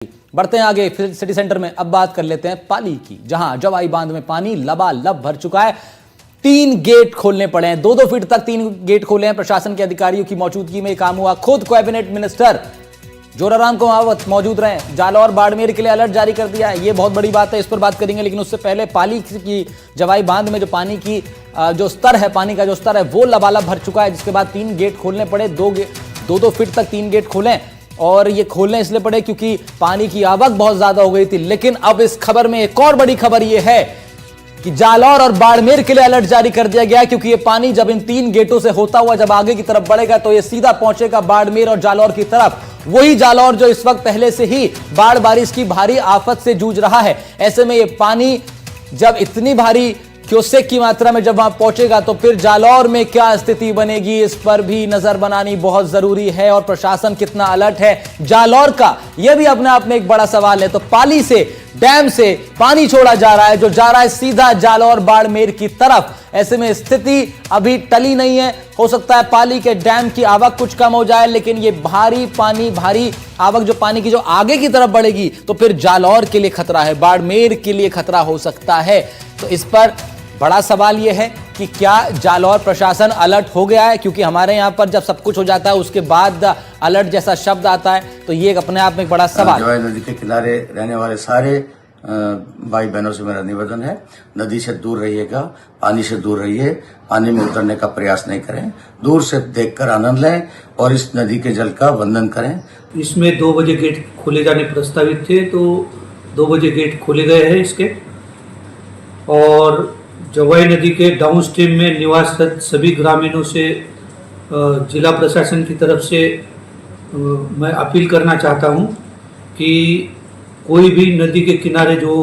बढ़ते हैं आगे फिर सिटी सेंटर में। अब बात कर लेते हैं पाली की, जहां जवाई बांध में पानी लबालब भर चुका है। 3 गेट खोलने पड़े हैं, 2-2 फीट तक 3 गेट खोले हैं। प्रशासन के अधिकारियों की मौजूदगी में काम हुआ। खुद कैबिनेट मिनिस्टर जोराराम कुमावत मौजूद रहे। जालौर बाड़मेर के लिए अलर्ट जारी कर दिया है, ये बहुत बड़ी बात है, इस पर बात करेंगे। लेकिन उससे पहले पाली की जवाई बांध में जो पानी की जो स्तर है, पानी का जो स्तर है वो लबालब भर चुका है, जिसके बाद 3 गेट खोलने पड़े। 2-2 फीट तक 3 गेट खोले, और ये खोलने इसलिए पड़े क्योंकि पानी की आवक बहुत ज्यादा हो गई थी। लेकिन अब इस खबर में एक और बड़ी खबर ये है कि जालौर और बाड़मेर के लिए अलर्ट जारी कर दिया गया, क्योंकि ये पानी जब इन 3 गेटों से होता हुआ जब आगे की तरफ बढ़ेगा तो ये सीधा पहुंचेगा बाड़मेर और जालौर की तरफ। वही जालौर जो इस वक्त पहले से ही बाढ़ बारिश की भारी आफत से जूझ रहा है। ऐसे में ये पानी जब इतनी भारी क्यूसेक की मात्रा में जब वहां पहुंचेगा तो फिर जालौर में क्या स्थिति बनेगी, इस पर भी नजर बनानी बहुत जरूरी है। और प्रशासन कितना अलर्ट है जालौर का, यह भी अपने आप में एक बड़ा सवाल है। तो पाली से डैम से पानी छोड़ा जा रहा है, जो जा रहा है सीधा जालौर बाड़मेर की तरफ। ऐसे में स्थिति अभी टली नहीं है। हो सकता है पाली के डैम की आवक कुछ कम हो जाए, लेकिन ये भारी पानी, भारी आवक जो पानी की जो आगे की तरफ बढ़ेगी तो फिर जालौर के लिए खतरा है, बाड़मेर के लिए खतरा हो सकता है। तो इस पर बड़ा सवाल यह है कि क्या जालौर प्रशासन अलर्ट हो गया है, क्योंकि हमारे यहां पर जब सब कुछ हो जाता है उसके बाद अलर्ट जैसा शब्द आता है, तो ये अपने आप में एक बड़ा सवाल। जवाई नदी के किनारे रहने वाले सारे भाई बहनों से मेरा निवेदन है, नदी से दूर रहिएगा, पानी से दूर रहिए, पानी में उतरने का प्रयास नहीं करें, दूर से देखकर आनंद लें और इस नदी के जल का वंदन करें। इसमें 2 बजे गेट खोले जाने प्रस्तावित थे, तो 2 बजे गेट खोले गए हैं इसके। और जवाई नदी के डाउन स्ट्रीम में निवासरत सभी ग्रामीणों से जिला प्रशासन की तरफ से मैं अपील करना चाहता हूं कि कोई भी नदी के किनारे जो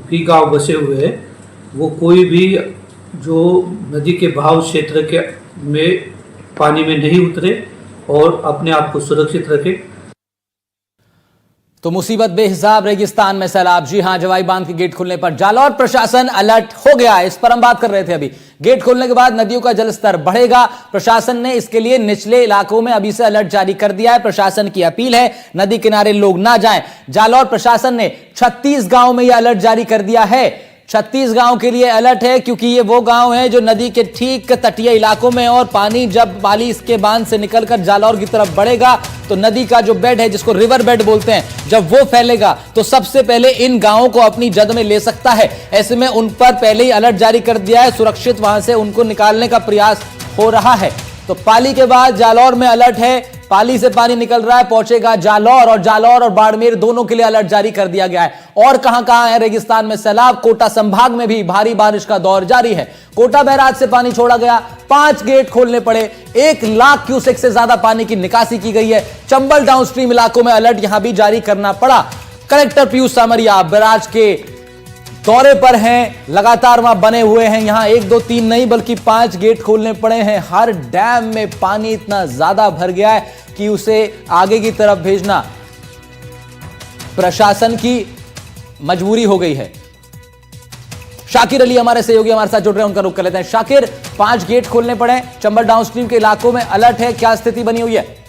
भी गांव बसे हुए हैं, वो कोई भी जो नदी के बहाव क्षेत्र के में पानी में नहीं उतरे और अपने आप को सुरक्षित रखें। तो मुसीबत बेहिसाब, रेगिस्तान में सैलाब। जी हां, जवाई बांध के गेट खुलने पर जालौर प्रशासन अलर्ट हो गया है, इस पर हम बात कर रहे थे अभी। गेट खोलने के बाद नदियों का जलस्तर बढ़ेगा। प्रशासन ने इसके लिए निचले इलाकों में अभी से अलर्ट जारी कर दिया है। प्रशासन की अपील है नदी किनारे लोग ना जाएं। जालौर प्रशासन ने 36 गांव में यह अलर्ट जारी कर दिया है। 36 गांव के लिए अलर्ट है, क्योंकि ये वो गांव हैं जो नदी के ठीक तटीय इलाकों में, और पानी जब पाली इसके बांध से निकलकर जालौर की तरफ बढ़ेगा तो नदी का जो बेड है, जिसको रिवर बेड बोलते हैं, जब वो फैलेगा तो सबसे पहले इन गांवों को अपनी जद में ले सकता है। ऐसे में उन पर पहले ही अलर्ट जारी कर दिया है, सुरक्षित वहां से उनको निकालने का प्रयास हो रहा है। तो पाली के बाद जालौर में अलर्ट है। पाली से पानी निकल रहा है, पहुंचेगा जालौर, और जालौर और बाड़मेर दोनों के लिए अलर्ट जारी कर दिया गया है। और कहां-कहां है रेगिस्तान में सैलाब? कोटा संभाग में भी भारी बारिश का दौर जारी है। कोटा बैराज से पानी छोड़ा गया, 5 गेट खोलने पड़े, 1 लाख क्यूसेक से ज्यादा पानी की निकासी की गई है। चंबल डाउनस्ट्रीम इलाकों में अलर्ट यहां भी जारी करना पड़ा। कलेक्टर पीयूष सामरिया बैराज के दौरे पर हैं, लगातार वहां बने हुए हैं। यहां 1, 2, 3 नहीं बल्कि 5 गेट खोलने पड़े हैं। हर डैम में पानी इतना ज्यादा भर गया है कि उसे आगे की तरफ भेजना प्रशासन की मजबूरी हो गई है। शाकिर अली हमारे सहयोगी हमारे साथ जुड़ रहे हैं, उनका रुख कर लेते हैं। शाकिर, 5 गेट खोलने पड़े, चंबल डाउनस्ट्रीम के इलाकों में अलर्ट है, क्या स्थिति बनी हुई है?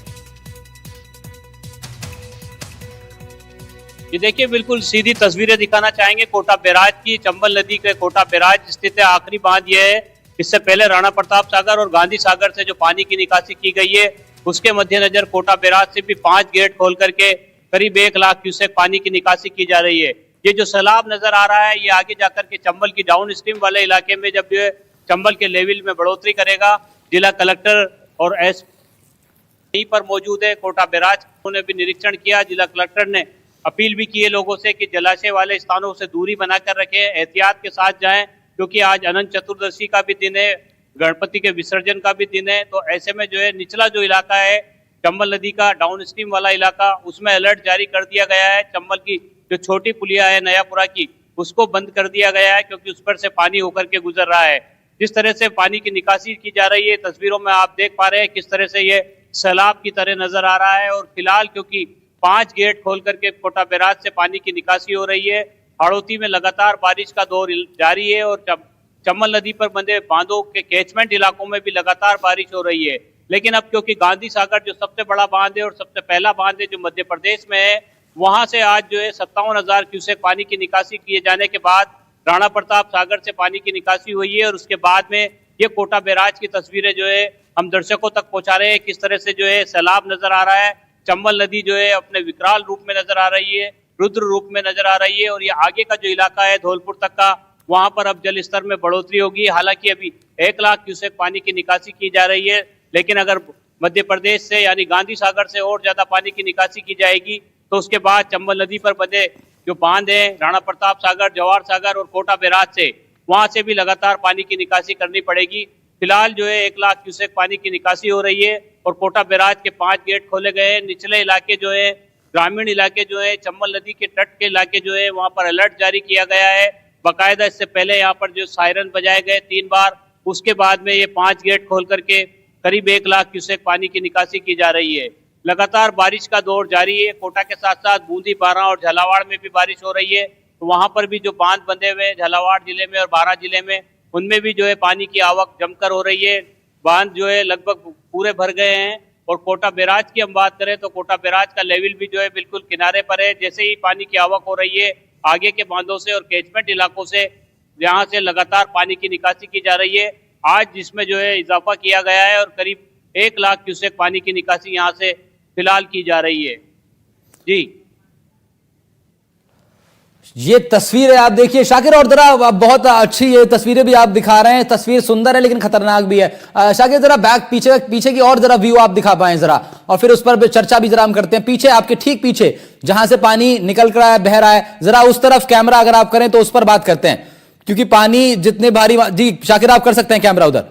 ये देखिए, बिल्कुल सीधी तस्वीरें दिखाना चाहेंगे कोटा बैराज की। चंबल नदी के कोटा बैराज स्थित है, आखिरी बांध ये है। इससे पहले राणा प्रताप सागर और गांधी सागर से जो पानी की निकासी की गई है, उसके मद्देनजर कोटा बैराज से भी 5 गेट खोल करके करीब 1 लाख क्यूसेक पानी की निकासी की जा रही है। ये जो सैलाब नजर आ रहा है, ये आगे जाकर के चंबल की डाउन स्ट्रीम वाले इलाके में जब ये चंबल के लेवल में बढ़ोतरी करेगा। जिला कलेक्टर और यहीं पर मौजूद है कोटा बैराज, उन्होंने भी निरीक्षण किया। जिला कलेक्टर ने अपील भी की है लोगों से कि जलाशय वाले स्थानों से दूरी बनाकर रखें, एहतियात के साथ जाएं, क्योंकि आज अनंत चतुर्दशी का भी दिन है, गणपति के विसर्जन का भी दिन है। तो ऐसे में जो है निचला जो इलाका है चंबल नदी का डाउन स्ट्रीम वाला इलाका, उसमें अलर्ट जारी कर दिया गया है। चंबल की जो छोटी पुलिया है नयापुरा की, उसको बंद कर दिया गया है, क्योंकि उस पर से पानी होकर के गुजर रहा है। जिस तरह से पानी की निकासी की जा रही है, तस्वीरों में आप देख पा रहे हैं किस तरह से ये सैलाब की तरह नजर आ रहा है। और फिलहाल क्योंकि 5 गेट खोल करके कोटा बैराज से पानी की निकासी हो रही है, हाड़ौती में लगातार बारिश का दौर जारी है और चंबल नदी पर बंधे बांधों के कैचमेंट इलाकों में भी लगातार बारिश हो रही है। लेकिन अब क्योंकि गांधी सागर जो सबसे बड़ा बांध है और सबसे पहला बांध है जो मध्य प्रदेश में है, वहां से आज जो है 57,000 क्यूसेक पानी की निकासी किए जाने के बाद राणा प्रताप सागर से पानी की निकासी हुई है। और उसके बाद में ये कोटा बैराज की तस्वीरें जो है हम दर्शकों तक पहुंचा रहे हैं, किस तरह से जो है सैलाब नजर आ रहा है। चंबल नदी जो है अपने विकराल रूप में नजर आ रही है, रुद्र रूप में नजर आ रही है। और ये आगे का जो इलाका है धौलपुर तक का, वहां पर अब जल स्तर में बढ़ोतरी होगी। हालांकि अभी 1 लाख क्यूसेक पानी की निकासी की जा रही है, लेकिन अगर मध्य प्रदेश से यानी गांधी सागर से और ज्यादा पानी की निकासी की जाएगी तो उसके बाद चंबल नदी पर बने जो बांध है राणा प्रताप सागर, जवाहर सागर और कोटा बैराज से, वहां से भी लगातार पानी की निकासी करनी पड़ेगी। फिलहाल जो है 1 लाख क्यूसेक पानी की निकासी हो रही है और कोटा बैराज के 5 गेट खोले गए हैं। निचले इलाके जो है, ग्रामीण इलाके जो है, चंबल नदी के तट के इलाके जो है, वहां पर अलर्ट जारी किया गया है। बाकायदा इससे पहले यहाँ पर जो सायरन बजाए गए 3 बार, उसके बाद में ये 5 गेट खोल करके करीब 1 लाख क्यूसेक पानी की निकासी की जा रही है। लगातार बारिश का दौर जारी है। कोटा के साथ साथ बूंदी, बारां और झालावाड़ में भी बारिश हो रही है। तो वहां पर भी जो बांध बंधे हुए हैं झालावाड़ जिले में और बारां जिले में, उनमें भी जो है पानी की आवक जमकर हो रही है। बांध जो है लगभग पूरे भर गए हैं। और कोटा बैराज की हम बात करें तो कोटा बैराज का लेवल भी जो है बिल्कुल किनारे पर है। जैसे ही पानी की आवक हो रही है आगे के बांधों से और कैचमेंट इलाकों से, जहां से लगातार पानी की निकासी की जा रही है, आज जिसमें जो है इजाफा किया गया है और करीब 1 लाख क्यूसेक पानी की निकासी यहाँ से फिलहाल की जा रही है। जी, ये तस्वीरें आप देखिए शाकिर, और जरा बहुत अच्छी ये तस्वीरें भी आप दिखा रहे हैं। तस्वीर सुंदर है लेकिन खतरनाक भी है। शाकिर जरा बैक पीछे की और जरा व्यू आप दिखा पाएं जरा, और फिर उस पर चर्चा भी जरा हम करते हैं। पीछे आपके ठीक पीछे जहां से पानी निकल कर है, बह रहा है, जरा उस तरफ कैमरा अगर आप करें तो उस पर बात करते हैं, क्योंकि पानी जितने भारी। जी शाकिर आप कर सकते हैं कैमरा उधर।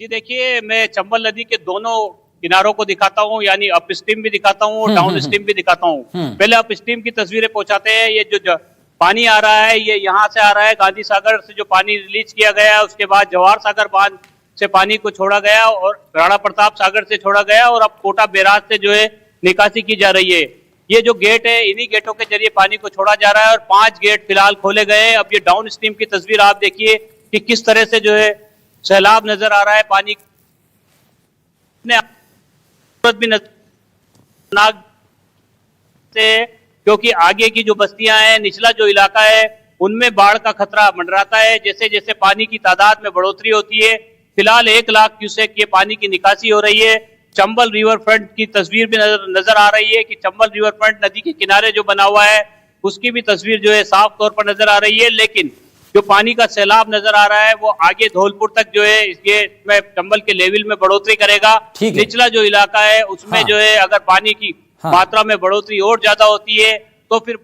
जी देखिए, मैं चंबल नदी के दोनों किनारों को दिखाता हूँ, यानी अप स्ट्रीम भी दिखाता हूँ और डाउन स्ट्रीम भी दिखाता हूँ। पहले अप स्ट्रीम की तस्वीरें पहुंचाते हैं। ये जो पानी आ रहा है ये यहाँ से आ रहा है, गांधी सागर से जो पानी रिलीज किया गया है, उसके बाद जवाहर सागर बांध से पानी को छोड़ा गया और राणा प्रताप सागर से छोड़ा गया और अब कोटा बैराज से जो है निकासी की जा रही है। ये जो गेट है, इन्हीं गेटों के जरिए पानी को छोड़ा जा रहा है और 5 गेट फिलहाल खोले गए हैं। अब ये डाउन स्ट्रीम की तस्वीर आप देखिए कि किस तरह से जो है सैलाब नजर आ रहा है। पानी भी नजर से, क्योंकि आगे की जो बस्तियां हैं, निचला जो इलाका है, उनमें बाढ़ का खतरा मंडराता है जैसे जैसे पानी की तादाद में बढ़ोतरी होती है। फिलहाल 1 लाख क्यूसेक के पानी की निकासी हो रही है। चंबल रिवर फ्रंट की तस्वीर भी नजर आ रही है कि चंबल रिवर फ्रंट नदी के किनारे जो बना हुआ है उसकी भी तस्वीर जो है साफ तौर पर नजर आ रही है। लेकिन जो पानी का सैलाब नजर आ रहा है वो आगे धौलपुर तक जो है इसके में चंबल के लेवल में बढ़ोतरी करेगा। निचला जो इलाका है उसमें जो है अगर पानी की मात्रा में बढ़ोतरी और ज्यादा होती है तो फिर